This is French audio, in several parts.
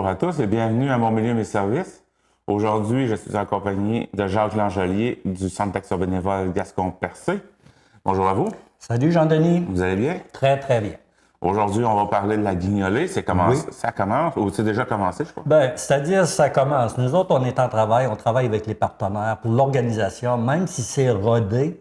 Bonjour à tous et bienvenue à Mon Milieu, mes services. Aujourd'hui, je suis accompagné de Jacques Langelier du Centre d'action bénévole Gascon-Percé. Bonjour à vous. Salut Jean-Denis. Vous allez bien? Très, très bien. Aujourd'hui, on va parler de la guignolée. Oui. Ça commence, ou c'est déjà commencé, je crois? C'est-à-dire, ça commence. Nous autres, on est en travail, on travaille avec les partenaires pour l'organisation, même si c'est rodé,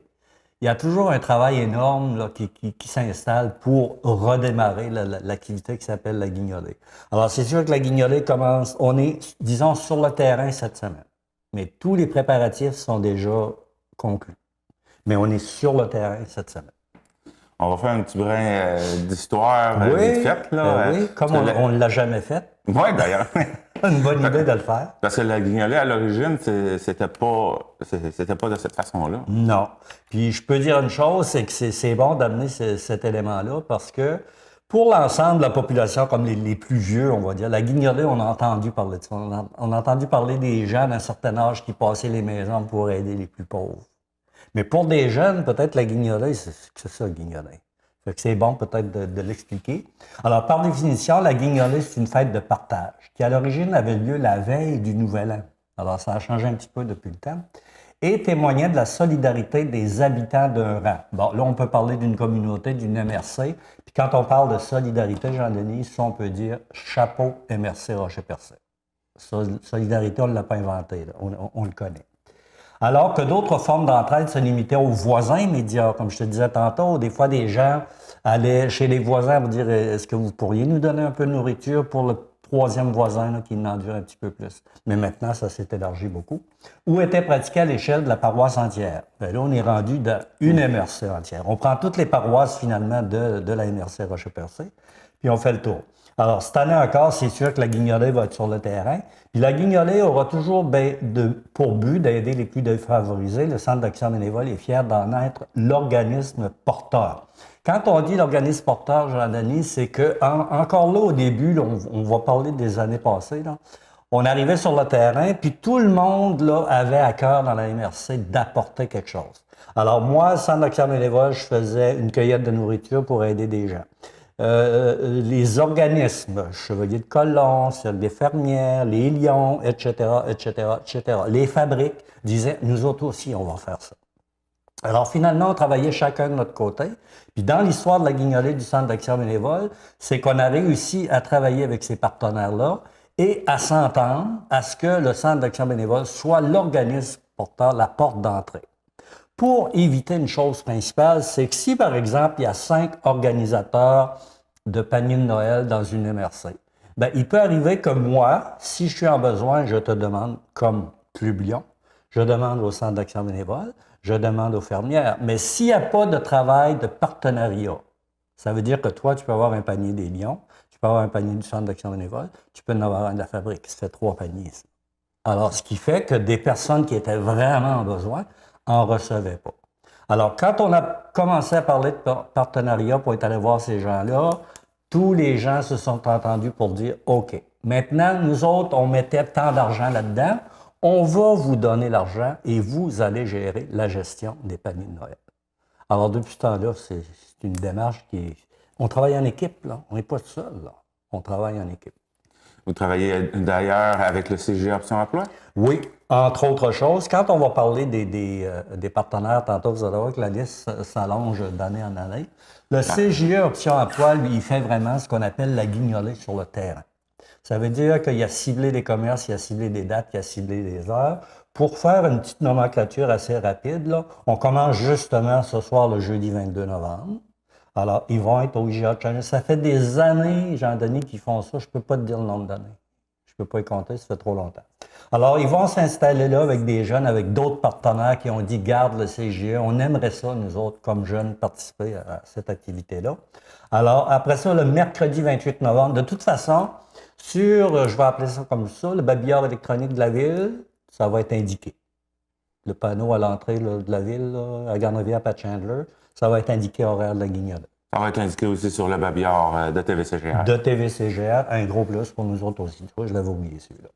il y a toujours un travail énorme là, qui s'installe pour redémarrer l'activité qui s'appelle la guignolée. Alors, c'est sûr que la guignolée commence, on est, disons, sur le terrain cette semaine. Mais tous les préparatifs sont déjà conclus. Mais on est sur le terrain cette semaine. On va faire un petit brin d'histoire vite faite. Oui, comme on ne l'a jamais fait. Oui, d'ailleurs. Une bonne idée de le faire. Parce que la guignolée, à l'origine, c'était pas de cette façon-là. Non. Puis je peux dire une chose, c'est que c'est bon d'amener cet élément-là parce que pour l'ensemble de la population, comme les plus vieux, on va dire, la guignolée, on a entendu parler de ça. On a entendu parler des gens d'un certain âge qui passaient les maisons pour aider les plus pauvres. Mais pour des jeunes, peut-être la guignolée, c'est ça, guignolée. Fait que c'est bon peut-être de l'expliquer. Alors, par définition, la guignolée, c'est une fête de partage qui, à l'origine, avait lieu la veille du Nouvel An. Alors, ça a changé un petit peu depuis le temps. Et témoignait de la solidarité des habitants d'un rang. Bon, là, on peut parler d'une communauté, d'une MRC. Puis quand on parle de solidarité, Jean-Denis, ça, on peut dire chapeau MRC Rocher-Percé. Solidarité, on ne l'a pas inventé, là. On le connaît. Alors que d'autres formes d'entraide se limitaient aux voisins immédiats. Comme je te disais tantôt, des fois, des gens allaient chez les voisins pour dire « Est-ce que vous pourriez nous donner un peu de nourriture pour le troisième voisin là, qui en dure un petit peu plus? » Mais maintenant, ça s'est élargi beaucoup. Ou était pratiqué à l'échelle de la paroisse entière. Bien, là, on est rendu d'une MRC entière. On prend toutes les paroisses, finalement, de la MRC Rocher-Percé, puis on fait le tour. Alors, cette année encore, c'est sûr que la guignolée va être sur le terrain. Puis la guignolée aura toujours pour but d'aider les plus défavorisés. Le Centre d'action bénévole est fier d'en être l'organisme porteur. Quand on dit l'organisme porteur, Jean-Denis, c'est que encore là, au début, là, on va parler des années passées, là, on arrivait sur le terrain, puis tout le monde là, avait à cœur dans la MRC d'apporter quelque chose. Alors moi, Centre d'action bénévole, je faisais une cueillette de nourriture pour aider des gens. Les organismes, Chevaliers de Colomb, Cercle des fermières, les Lions, etc., etc., etc., les fabriques disaient, nous autres aussi, on va faire ça. Alors finalement, on travaillait chacun de notre côté. Puis dans l'histoire de la guignolée du Centre d'action bénévole, c'est qu'on a réussi à travailler avec ces partenaires-là et à s'entendre à ce que le Centre d'action bénévole soit l'organisme porteur, la porte d'entrée. Pour éviter une chose principale, c'est que si, par exemple, il y a 5 organisateurs de paniers de Noël dans une MRC, bien, il peut arriver que moi, si je suis en besoin, je te demande, comme Club Lyon, je demande au Centre d'action bénévole, je demande aux fermières. Mais s'il n'y a pas de travail de partenariat, ça veut dire que toi, tu peux avoir un panier des Lions, tu peux avoir un panier du Centre d'action bénévole, tu peux en avoir un de la fabrique, ça fait 3 paniers. Ça. Alors, ce qui fait que des personnes qui étaient vraiment en besoin en recevaient pas. Alors, quand on a commencé à parler de partenariat pour être allé voir ces gens-là, tous les gens se sont entendus pour dire « OK, maintenant, nous autres, on mettait tant d'argent là-dedans, on va vous donner l'argent et vous allez gérer la gestion des paniers de Noël. » Alors, depuis ce temps-là, c'est une démarche qui est... On travaille en équipe, là. On n'est pas tout seul, là. On travaille en équipe. Vous travaillez d'ailleurs avec le CG Option Emploi? Oui, entre autres choses. Quand on va parler des partenaires, tantôt vous allez voir que la liste s'allonge d'année en année. Le CGE Option Emploi, lui, il fait vraiment ce qu'on appelle la guignolée sur le terrain. Ça veut dire qu'il a ciblé les commerces, il a ciblé des dates, il a ciblé des heures. Pour faire une petite nomenclature assez rapide, là, on commence justement ce soir, le jeudi 22 novembre. Alors, ils vont être au IGA Challenge. Ça fait des années, Jean-Denis, qu'ils font ça. Je ne peux pas te dire le nombre d'années. Je ne peux pas y compter, ça fait trop longtemps. Alors, ils vont s'installer là avec des jeunes, avec d'autres partenaires qui ont dit « Garde le CGE, on aimerait ça, nous autres, comme jeunes, participer à cette activité-là. » Alors, après ça, le mercredi 28 novembre, de toute façon, sur, je vais appeler ça comme ça, le babillard électronique de la ville, ça va être indiqué. Le panneau à l'entrée de la ville, là, à Garde-Rivière-Pat-Chandler, ça va être indiqué horaire de la guignolée. Ça va être indiqué aussi sur le babillard de TVCGR. De TVCGR, un gros plus pour nous autres aussi. Je l'avais oublié celui-là.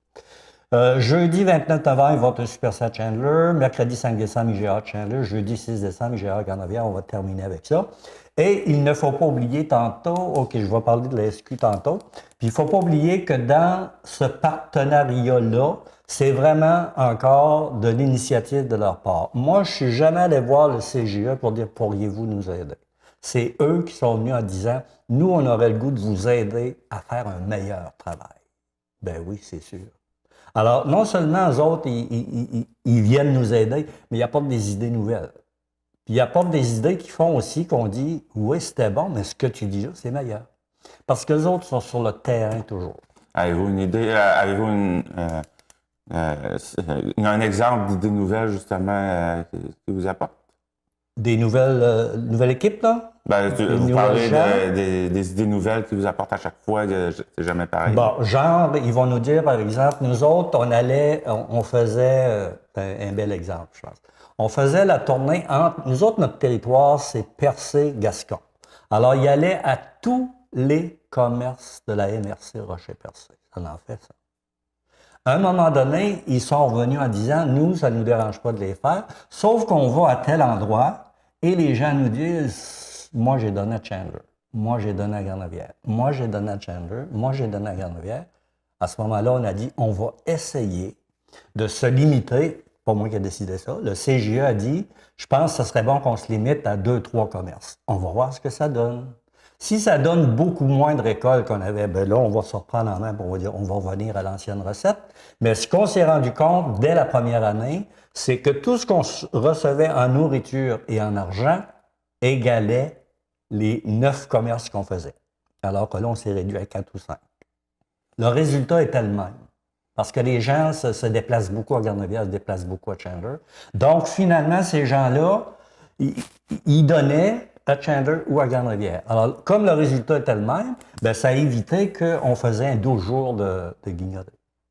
Jeudi 29 novembre, ils vont être au Super Set Chandler. Mercredi 5 décembre, IGA Chandler. Jeudi 6 décembre, IGA Grande-Rivière. On va terminer avec ça. Et il ne faut pas oublier tantôt, OK, je vais parler de la SQ tantôt, puis il ne faut pas oublier que dans ce partenariat-là, c'est vraiment encore de l'initiative de leur part. Moi, je ne suis jamais allé voir le CGE pour dire, pourriez-vous nous aider? C'est eux qui sont venus en disant, nous, on aurait le goût de vous aider à faire un meilleur travail. Ben oui, c'est sûr. Alors, non seulement eux autres, ils viennent nous aider, mais ils apportent des idées nouvelles. Puis ils apportent des idées qui font aussi qu'on dit, oui, c'était bon, mais ce que tu dis là, c'est meilleur. Parce que les autres sont sur le terrain toujours. Avez-vous une idée, avez-vous un exemple d'idée nouvelle, justement, qui vous apporte? Des nouvelles équipes, là? Ben, vous nouvelles parlez gens? des idées nouvelles qui vous apportent à chaque fois, c'est jamais pareil. Bon, genre, ils vont nous dire, par exemple, nous autres, on faisait, un bel exemple, je pense. On faisait la tournée entre, nous autres, notre territoire, c'est Percé-Gascon. Alors, il allait à tous les commerces de la MRC Rocher-Percé. Ça en fait, ça. À un moment donné, ils sont revenus en disant, nous, ça ne nous dérange pas de les faire, sauf qu'on va à tel endroit et les gens nous disent, moi, j'ai donné à Chandler. Moi, j'ai donné à Grande-Rivière. Moi, j'ai donné à Chandler. Moi, j'ai donné à Grande-Rivière. À ce moment-là, on a dit, on va essayer de se limiter. Pas moi qui ai décidé ça. Le CGE a dit, je pense que ce serait bon qu'on se limite à 2-3 commerces. On va voir ce que ça donne. Si ça donne beaucoup moins de récoltes qu'on avait, ben là, on va se reprendre en main pour on va dire, on va revenir à l'ancienne recette. Mais ce qu'on s'est rendu compte dès la première année, c'est que tout ce qu'on recevait en nourriture et en argent égalait les 9 commerces qu'on faisait. Alors que là, on s'est réduit à 4 ou 5. Le résultat était le même. Parce que les gens se déplacent beaucoup à Grande-Rivière, se déplacent beaucoup à Chandler. Donc, finalement, ces gens-là, ils donnaient à Chandler ou à Grande-Rivière. Alors, comme le résultat était le même, ben, ça a évité qu'on faisait un 12 jours de guignolée.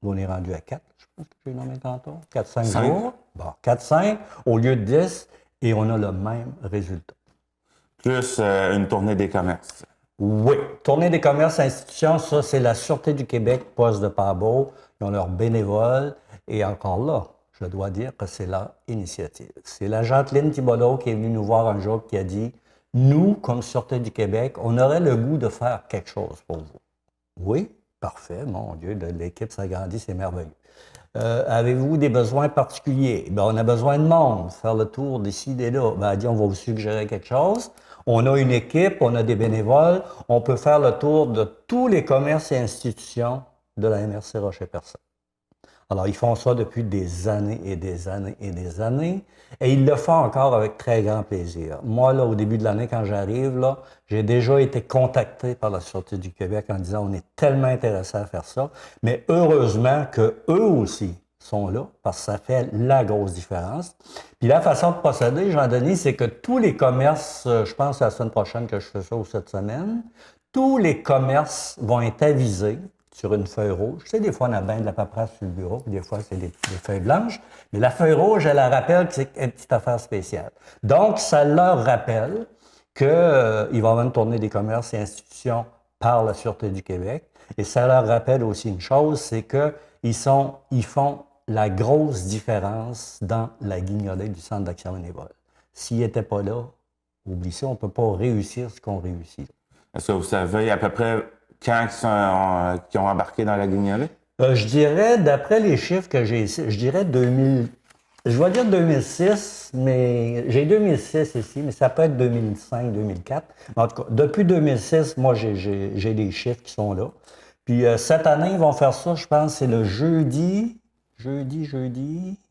On est rendu à 4, je pense que j'ai nommé tantôt. 4-5 jours. Bon, 4-5 au lieu de 10, et on a le même résultat. Plus une tournée des commerces. Oui. Tournée des commerces et institutions, ça, c'est la Sûreté du Québec, poste de Pabot. Ils ont leurs bénévoles. Et encore là, je dois dire que c'est leur initiative. C'est l'agente Lynn Thibodeau qui est venue nous voir un jour qui a dit, nous, comme Sûreté du Québec, on aurait le goût de faire quelque chose pour vous. Oui, parfait, mon Dieu, l'équipe s'agrandit, c'est merveilleux. Avez-vous des besoins particuliers? Ben, on a besoin de monde, faire le tour d'ici et là. Ben, elle dit, on va vous suggérer quelque chose. On a une équipe, on a des bénévoles, on peut faire le tour de tous les commerces et institutions de la MRC Rocher-Percé. Alors, ils font ça depuis des années et des années et des années, et ils le font encore avec très grand plaisir. Moi, là, au début de l'année, quand j'arrive, là, j'ai déjà été contacté par la Sûreté du Québec en disant, on est tellement intéressés à faire ça, mais heureusement que eux aussi sont là, parce que ça fait la grosse différence. Puis la façon de procéder, Jean-Denis, c'est que tous les commerces, je pense à la semaine prochaine que je fais ça ou cette semaine, tous les commerces vont être avisés sur une feuille rouge. Tu sais, des fois, on a bien de la paperasse sur le bureau, puis des fois, c'est des feuilles blanches. Mais la feuille rouge, elle la rappelle que c'est une petite affaire spéciale. Donc, ça leur rappelle qu'il va y avoir une tournée des commerces et institutions par la Sûreté du Québec. Et ça leur rappelle aussi une chose, c'est qu'ils font la grosse différence dans la guignolée du Centre d'action bénévole. S'ils n'étaient pas là, oublie ça, on ne peut pas réussir ce qu'on réussit. Est-ce que vous savez à peu près quand qui ont embarqué dans la guignolée? Je dirais, d'après les chiffres que j'ai ici, je dirais 2000. Je vais dire 2006, mais j'ai 2006 ici, mais ça peut être 2005, 2004. En tout cas, depuis 2006, moi, j'ai des chiffres qui sont là. Puis cette année, ils vont faire ça, je pense, c'est le jeudi,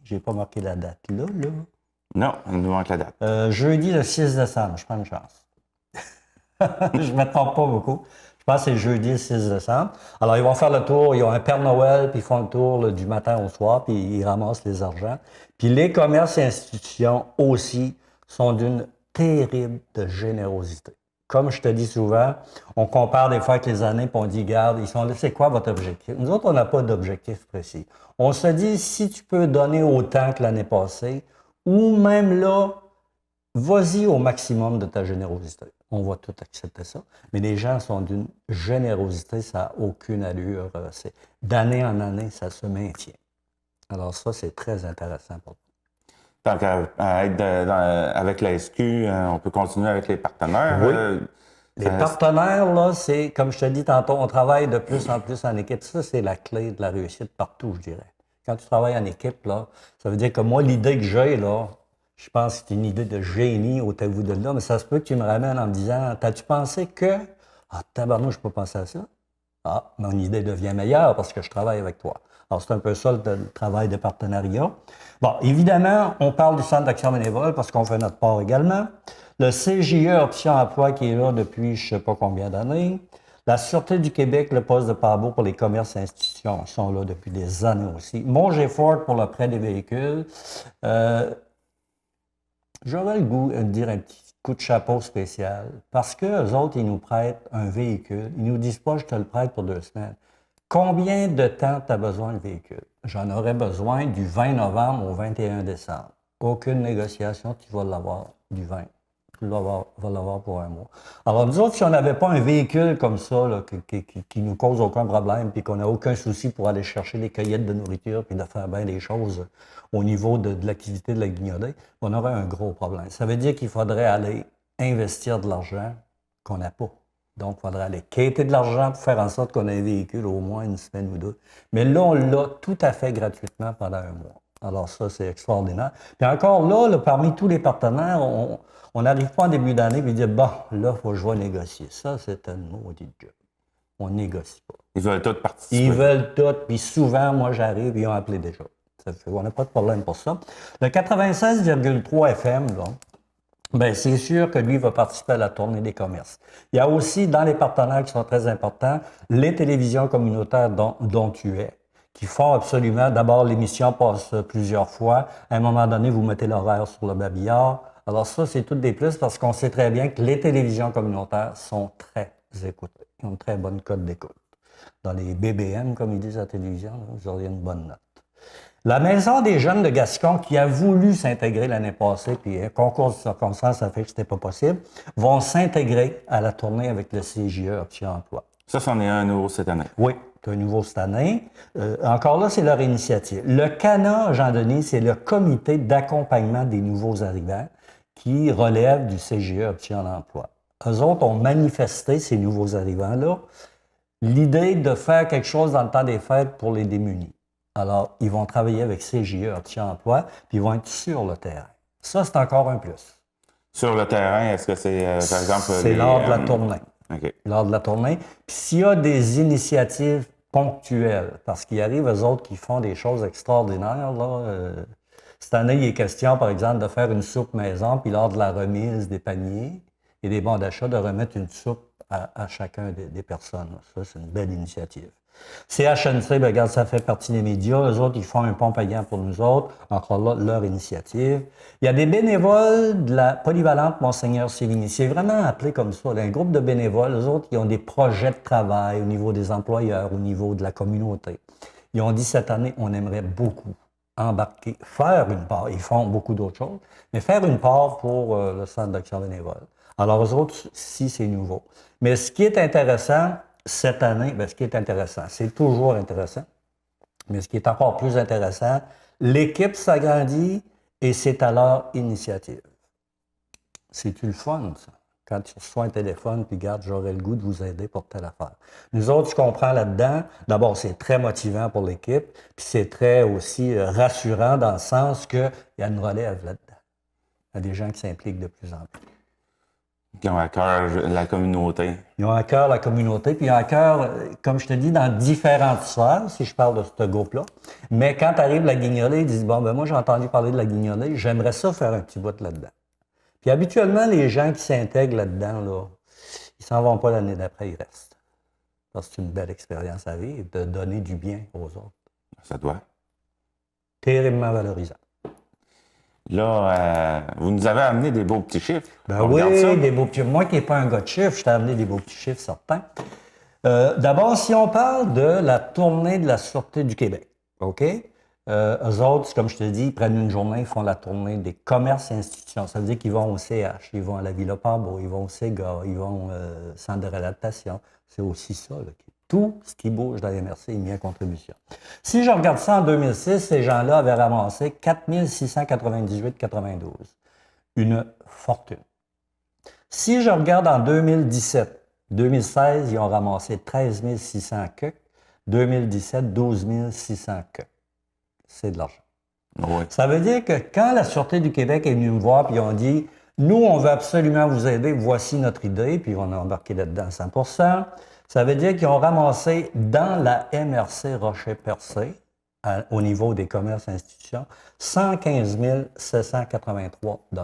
j'ai pas marqué la date là. Non, il nous manque la date. Jeudi le 6 décembre, je prends une chance. Je ne me trompe pas beaucoup. Je pense que c'est le jeudi le 6 décembre. Alors, ils vont faire le tour, ils ont un Père Noël, puis ils font le tour là, du matin au soir, puis ils ramassent les argents. Puis les commerces et institutions aussi sont d'une terrible de générosité. Comme je te dis souvent, on compare des fois avec les années, puis on dit, garde, ils sont là, c'est quoi votre objectif? Nous autres, on n'a pas d'objectif précis. On se dit, si tu peux donner autant que l'année passée, ou même là, vas-y au maximum de ta générosité. On va tout accepter ça. Mais les gens sont d'une générosité, ça n'a aucune allure. D'année en année, ça se maintient. Alors ça, c'est très intéressant pour Tant qu'à être avec la SQ, on peut continuer avec les partenaires. nous. Oui. Les partenaires, là, c'est, comme je te dis tantôt, on travaille de plus en plus en équipe. Ça, c'est la clé de la réussite partout, je dirais. Quand tu travailles en équipe, là, ça veut dire que moi, l'idée que j'ai, là, je pense que c'est une idée de génie au bout de là, mais ça se peut que tu me ramènes en me disant, t'as-tu pensé que... Ah, tabarnouche, je peux pas penser à ça. Ah, mon idée devient meilleure parce que je travaille avec toi. Alors, c'est un peu ça le travail de partenariat. Bon, évidemment, on parle du Centre d'action bénévole parce qu'on fait notre part également. Le CJE Option Emploi qui est là depuis je ne sais pas combien d'années. La Sûreté du Québec, le poste de Pabot pour les commerces et institutions sont là depuis des années aussi. Montg Ford pour le prêt des véhicules. J'aurais le goût de dire un petit coup de chapeau spécial parce qu'eux autres, ils nous prêtent un véhicule. Ils nous disent pas, je te le prête pour 2 semaines. Combien de temps tu as besoin de véhicule? J'en aurais besoin du 20 novembre au 21 décembre. Aucune négociation, tu vas l'avoir du 20. Tu vas l'avoir pour un mois. Alors, nous autres, si on n'avait pas un véhicule comme ça, là, qui nous cause aucun problème, puis qu'on n'a aucun souci pour aller chercher les cueillettes de nourriture, puis de faire bien des choses au niveau de l'activité de la guignolée, on aurait un gros problème. Ça veut dire qu'il faudrait aller investir de l'argent qu'on n'a pas. Donc, il faudrait aller quêter de l'argent pour faire en sorte qu'on ait un véhicule au moins une semaine ou deux. Mais là, on l'a tout à fait gratuitement pendant un mois. Alors ça, c'est extraordinaire. Puis encore là, parmi tous les partenaires, on n'arrive pas en début d'année et dire, bon, là, il faut que je vais négocier. Ça, c'est un maudit job. On négocie pas. Ils veulent tous participer. Ils veulent tout, puis souvent, moi, j'arrive, ils ont appelé déjà. Ça fait, on n'a pas de problème pour ça. Le 96,3 FM, là, bien, c'est sûr que lui va participer à la tournée des commerces. Il y a aussi, dans les partenaires qui sont très importants, les télévisions communautaires dont tu es, qui font absolument, d'abord, l'émission passe plusieurs fois. À un moment donné, vous mettez l'horaire sur le babillard. Alors ça, c'est tout des plus parce qu'on sait très bien que les télévisions communautaires sont très écoutées. Ils ont une très bonne cote d'écoute. Dans les BBM, comme ils disent à la télévision, vous auriez une bonne note. La Maison des jeunes de Gascon, qui a voulu s'intégrer l'année passée, puis un concours de circonstances a fait que ce n'était pas possible, vont s'intégrer à la tournée avec le CJE Option Emploi. Ça, c'en est un nouveau cette année. Oui, c'est un nouveau cette année. Encore là, c'est leur initiative. Le CANA, Jean-Denis, c'est le comité d'accompagnement des nouveaux arrivants qui relève du CJE Option Emploi. Eux autres ont manifesté, ces nouveaux arrivants-là, l'idée de faire quelque chose dans le temps des fêtes pour les démunis. Alors, ils vont travailler avec CJE Option Emploi, puis ils vont être sur le terrain. Ça, c'est encore un plus. Sur le terrain, est-ce que c'est, par exemple... C'est lors de la tournée. OK. Lors de la tournée. Puis s'il y a des initiatives ponctuelles, parce qu'il arrive eux autres qui font des choses extraordinaires, là, cette année, il est question, par exemple, de faire une soupe maison, puis lors de la remise des paniers et des bons d'achat, de remettre une soupe à chacun des personnes. Ça, c'est une belle initiative. CHNC, ben, regarde, ça fait partie des médias. Eux autres, ils font un pont payant pour nous autres. Encore là, leur initiative. Il y a des bénévoles de la polyvalente Monseigneur Sévigny. C'est vraiment appelé comme ça. Un groupe de bénévoles, eux autres, ils ont des projets de travail au niveau des employeurs, au niveau de la communauté. Ils ont dit cette année, on aimerait beaucoup embarquer, faire une part. Ils font beaucoup d'autres choses, mais faire une part pour le Centre d'action bénévole. Alors, eux autres, si c'est nouveau. Mais ce qui est intéressant, cette année, bien, ce qui est intéressant, c'est toujours intéressant, mais ce qui est encore plus intéressant, l'équipe s'agrandit et c'est à leur initiative. C'est-tu le fun, ça? Quand tu reçois un téléphone, puis regarde, j'aurais le goût de vous aider pour telle affaire. Nous autres, ce qu'on prend là-dedans, d'abord, c'est très motivant pour l'équipe, puis c'est très aussi rassurant dans le sens qu'il y a une relève là-dedans. Il y a des gens qui s'impliquent de plus en plus. Qui ont à cœur la communauté. Ils ont à cœur la communauté, puis ils ont à cœur, comme je te dis, dans différentes sphères, si je parle de ce groupe-là. Mais quand arrive la guignolée, ils disent, bon, ben moi, j'ai entendu parler de la guignolée, j'aimerais ça faire un petit bout là-dedans. Puis habituellement, les gens qui s'intègrent là-dedans, là, ils s'en vont pas l'année d'après, ils restent. Parce que c'est une belle expérience à vivre, de donner du bien aux autres. Ça doit. Terriblement valorisant. Là, vous nous avez amené des beaux petits chiffres. Ben On oui, regarde ça. des beaux petits chiffres. Moi qui n'ai pas un gars de chiffres, je t'ai amené des beaux petits chiffres certains. D'abord, si on parle de la tournée de la Sûreté du Québec, OK? Eux autres, comme je te dis, ils prennent une journée, ils font la tournée des commerces et institutions. Ça veut dire qu'ils vont au CH, ils vont à la Villa Pabot, ils vont au CEGA, ils vont au Centre de réadaptation. C'est aussi ça, là. tout ce qui bouge dans les MRC est mis à contribution. Si je regarde ça en 2006, ces gens-là avaient ramassé 4 698,92. Une fortune. Si je regarde en 2017, 2016, ils ont ramassé 13 600 que. 2017, 12 600 que. C'est de l'argent. Oui. Ça veut dire que quand la Sûreté du Québec est venue me voir et ils ont dit « Nous, on veut absolument vous aider, voici notre idée », puis on a embarqué là-dedans 100%, ça veut dire qu'ils ont ramassé dans la MRC Rocher-Percé, au niveau des commerces et institutions, 115 783 $.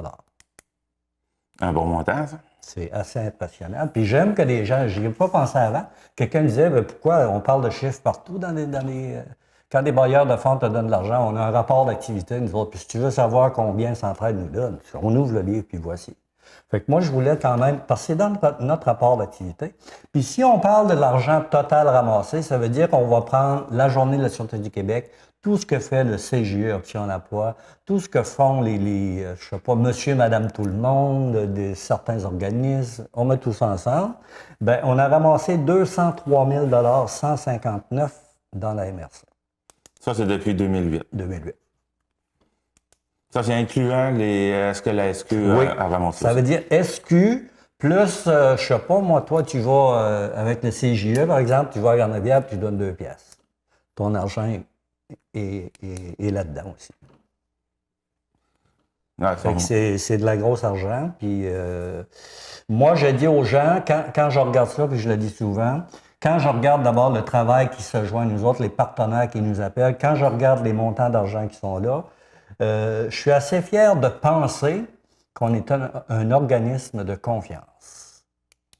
Un bon montant, ça? C'est assez impressionnant. Puis j'aime que les gens, j'y ai pas pensé avant, quelqu'un disait ben, pourquoi on parle de chiffres partout quand des bailleurs de fonds te donnent de l'argent, on a un rapport d'activité, nous autres. Puis si tu veux savoir combien Centraide nous donne, on ouvre le livre, puis voici. Fait que moi, je voulais quand même, parce que c'est dans notre rapport d'activité. Puis si on parle de l'argent total ramassé, ça veut dire qu'on va prendre la Journée de la Sûreté du Québec, tout ce que fait le CGE Option d'emploi, tout ce que font je sais pas, monsieur, madame, tout le monde, certains organismes, on met tout ça ensemble. Bien, on a ramassé 203 159 dans la MRC. Ça, c'est depuis 2008. 2008. Ça, c'est incluant ce que la SQ a ramassé. Ça veut dire SQ plus, je sais pas, moi, toi, tu vas avec le CJE, par exemple, tu vas à Garnevière, puis tu donnes 2 piastres. Ton argent est là-dedans aussi. Ah, c'est de la grosse argent. Puis moi, je dis aux gens, quand je regarde ça, puis je le dis souvent, quand je regarde d'abord le travail qui se joint à nous autres, les partenaires qui nous appellent, quand je regarde les montants d'argent qui sont là, je suis assez fier de penser qu'on est un organisme de confiance.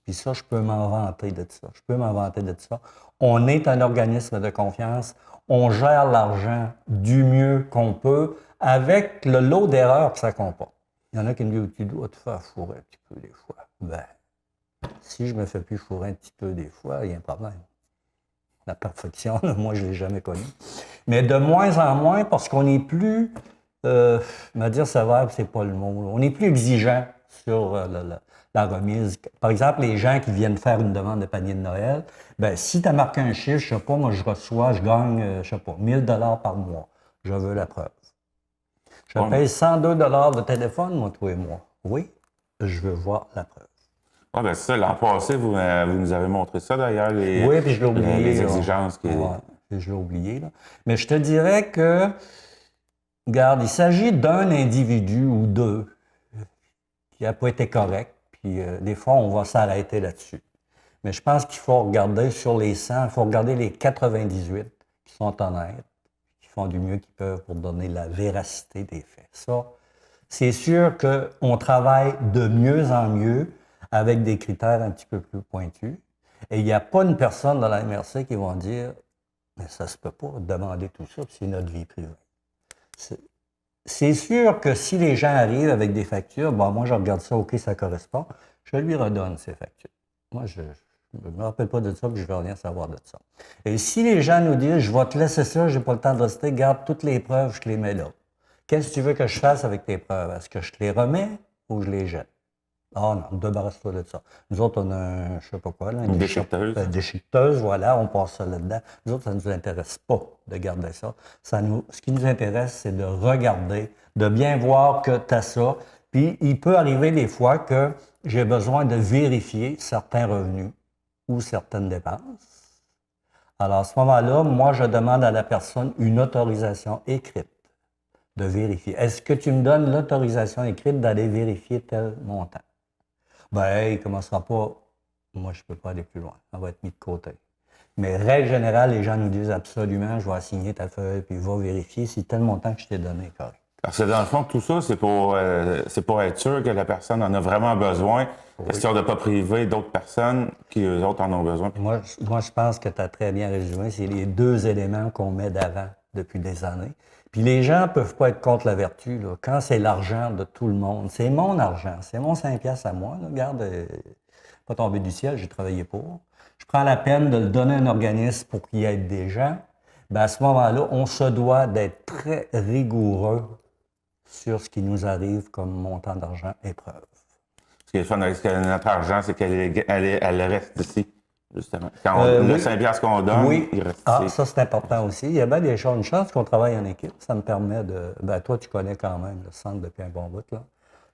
Puis ça, je peux m'en vanter de ça. On est un organisme de confiance. On gère l'argent du mieux qu'on peut avec le lot d'erreurs que ça comporte. Il y en a qui me disent, tu dois te faire fourrer un petit peu des fois. Ben, si je me fais plus fourrer un petit peu des fois, il y a un problème. La perfection, moi, je ne l'ai jamais connue. Mais de moins en moins, parce qu'on n'est plus, me dire sévère, c'est pas le mot. On n'est plus exigeant sur la remise. Par exemple, les gens qui viennent faire une demande de panier de Noël, ben si tu as marqué un chiffre, je sais pas, moi, je gagne, je sais pas, 1 000 $ par mois. Je veux la preuve. Je paye 102 $ de téléphone, moi, toi et moi. Oui, je veux voir la preuve. Ah, ben c'est ça. L'an passé, vous nous avez montré ça, d'ailleurs, oui, puis je l'ai oublié. Les exigences. Je l'ai oublié, là. Mais je te dirais que, regarde, il s'agit d'un individu ou deux qui n'a pas été correct, puis des fois, on va s'arrêter là-dessus. Mais je pense qu'il faut regarder sur les 100, il faut regarder les 98 qui sont honnêtes, qui font du mieux qu'ils peuvent pour donner la véracité des faits. Ça, c'est sûr qu'on travaille de mieux en mieux avec des critères un petit peu plus pointus. Et il n'y a pas une personne dans la MRC qui va dire « Mais ça se peut pas demander tout ça, c'est notre vie privée. » C'est sûr que si les gens arrivent avec des factures, bon, moi je regarde ça, OK, ça correspond, je lui redonne ces factures. Moi, je ne me rappelle pas de ça, puis je ne veux rien savoir de ça. Et si les gens nous disent « Je vais te laisser ça, je n'ai pas le temps de rester, garde toutes les preuves, je te les mets là. » Qu'est-ce que tu veux que je fasse avec tes preuves? Est-ce que je te les remets ou je les jette? Ah non, débarrasse-toi de ça. Nous autres, on a un, je sais pas quoi, là, une déchiqueteuse. Déchiqueteuse, voilà, on passe ça là-dedans. Nous autres, ça ne nous intéresse pas de garder ça. Ce qui nous intéresse, c'est de regarder, de bien voir que tu as ça. Puis, il peut arriver des fois que j'ai besoin de vérifier certains revenus ou certaines dépenses. Alors, à ce moment-là, moi, je demande à la personne une autorisation écrite de vérifier. Est-ce que tu me donnes l'autorisation écrite d'aller vérifier tel montant? Ben, il ne commencera pas. Moi, je ne peux pas aller plus loin. Ça va être mis de côté. Mais règle générale, les gens nous disent absolument, je vais assigner ta feuille, puis va vérifier si tel montant que je t'ai donné est correct. Parce que dans le fond, tout ça, c'est pour être sûr que la personne en a vraiment besoin, histoire de ne pas priver d'autres personnes qui, eux autres, en ont besoin. Moi, je pense que tu as très bien résumé. C'est les deux éléments qu'on met d'avant depuis des années. Puis les gens ne peuvent pas être contre la vertu. Là. Quand c'est l'argent de tout le monde, c'est mon argent, c'est mon 5 piastres à moi. Là. Regarde, pas tombé du ciel, j'ai travaillé pour. Je prends la peine de le donner à un organisme pour qu'il aide des gens. Bien, à ce moment-là, on se doit d'être très rigoureux sur ce qui nous arrive comme montant d'argent et preuve. Ce qui est fun avec notre argent, c'est qu'elle reste ici. justement. Le oui. 5 piastres qu'on donne, Oui. il reste. Ah, ça, c'est important aussi. Il y a bien des choses. Une chance qu'on travaille en équipe. Ça me permet de. Ben, toi, tu connais quand même le centre depuis un bon bout, là.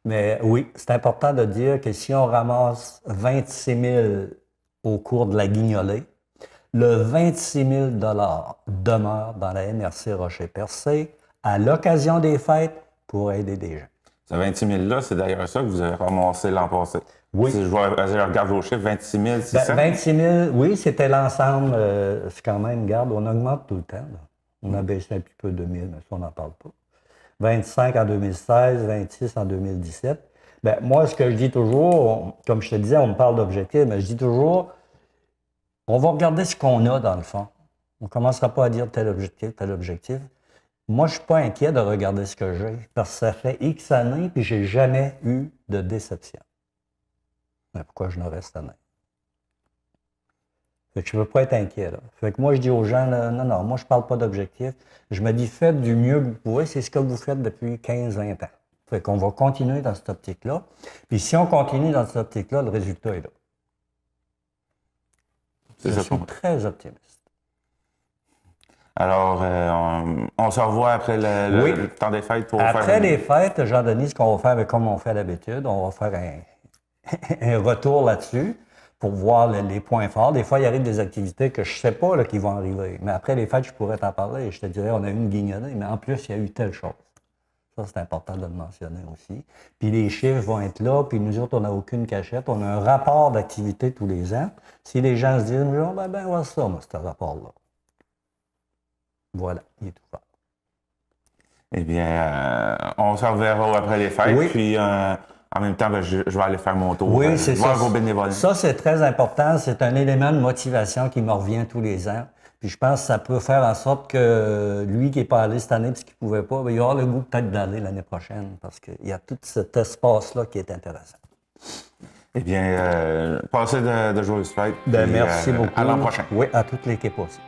Mais oui, c'est important de dire que si on ramasse 26 000 au cours de la guignolée, le 26 000 demeure dans la MRC Rocher-Percé à l'occasion des fêtes pour aider des gens. Ce 26 000-là, c'est d'ailleurs ça que vous avez ramassé l'an passé. Oui. Si je regarde vos chiffres, 26 000, c'est ça? 26 000, oui, c'était l'ensemble. C'est quand même, garde, on augmente tout le temps, là. On a baissé un petit peu 2000, mais ça, on n'en parle pas. 25 en 2016, 26 en 2017. Ben, moi, ce que je dis toujours, comme je te disais, on me parle d'objectifs, mais je dis toujours, on va regarder ce qu'on a dans le fond. On ne commencera pas à dire tel objectif, tel objectif. Moi, je ne suis pas inquiet de regarder ce que j'ai, parce que ça fait X années, puis je n'ai jamais eu de déception. Mais pourquoi je n'aurais cette année? Fait que je ne veux pas être inquiet, là. Fait que moi, je dis aux gens, là, non, moi, je ne parle pas d'objectif. Je me dis, faites du mieux que vous pouvez. C'est ce que vous faites depuis 15-20 ans. Fait qu'on va continuer dans cette optique-là. Puis si on continue dans cette optique-là, le résultat est là. Je suis très optimiste. Alors, on se revoit après le temps des fêtes pour après faire... les fêtes, Jean-Denis, ce qu'on va faire, comme on fait d'habitude, on va faire un retour là-dessus pour voir les points forts. Des fois, il arrive des activités que je ne sais pas là, qui vont arriver. Mais après les fêtes, je pourrais t'en parler et je te dirais, on a eu une guignolée, mais en plus, il y a eu telle chose. Ça, c'est important de le mentionner aussi. Puis les chiffres vont être là, puis nous autres, on n'a aucune cachette. On a un rapport d'activité tous les ans. Si les gens se disent, oh, ben, voilà ça, moi, ce rapport-là. Voilà, il est tout fait. Eh bien, on se reverra après les fêtes. Oui. Puis, en même temps, ben, je vais aller faire mon tour. Oui, c'est ça. Voir vos bénévoles. Ça, c'est très important. C'est un élément de motivation qui me revient tous les ans. Puis je pense que ça peut faire en sorte que lui qui n'est pas allé cette année parce qu'il ne pouvait pas, bien, il aura le goût peut-être d'aller l'année prochaine parce qu'il y a tout cet espace-là qui est intéressant. Eh bien, passez de joyeuses fêtes. Ben, merci beaucoup. À l'an prochain. Oui, à toute l'équipe aussi.